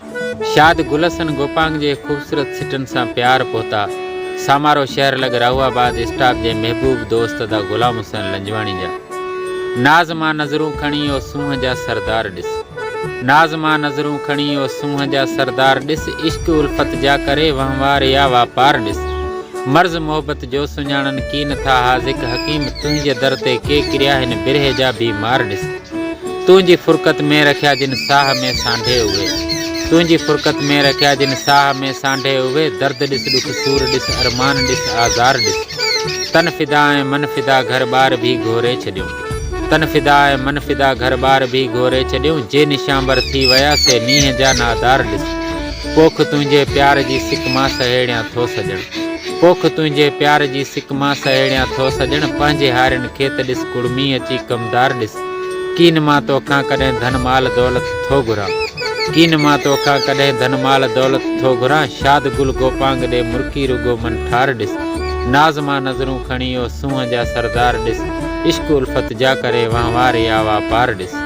शाद गुलसन गोपांग जे खूबसूरत सिटन सां प्यार पोता सामारो शहर लॻ राहुआबाद स्टाफ जे महबूब दोस्त दा गुलाम हुसैन लंजवाणी जा नाज़ मां नज़रूं खणी ओ सूंह जा सरदार ॾिस नाज़ मां नज़रूं खणी ओ सूंह जा सरदार ॾिस इश्क उल्फत जा करे वहिंवार या वापार ॾिस मर्ज़ मोहब्बत जो सुञाणन कीन था हाज़िक हकीम तुंहिंजे दर ते के किरिया हिन बिरहे जा बीमार ॾिस तुंहिंजी फुरक़त में रखिया जिन साह में सांढे उहे तुंहिंजी फुरक़त में रखिया जिन साह में सांढे उहे दर्द ॾिस ॾुख सूर ॾिस अरमान ॾिस आज़ार ॾिस तन फिदा ऐं मन फिदा घर बार भी घोरे छॾियूं तन फिदा ऐं मन फिदा घर बार भी घोरे छॾियूं जे निशांबर थी वियासीं नींहं जा नादार ॾिस पोख तुंहिंजे प्यार जी सिक मां सहेड़ियां थो सॼण पोख तुंहिंजे प्यार जी सिक मां सहेड़ियां थो सॼण पंहिंजे हारियुनि खे त ॾिस कुड़मी अची कमदार ॾिस कीन मां तोखां कॾहिं धन माल दौलत थो घुरां कीन मां तोखां कॾहिं धन माल दौलत थो घुरां शाद गुल गोपांग ॾे मुर्की रुगो मन ठार ॾिस नाज़ मां नज़रूं खणी ओ सूंह जा सरदार ॾिस इश्क उल्फत जा करे वहिंवार या वापार ॾिस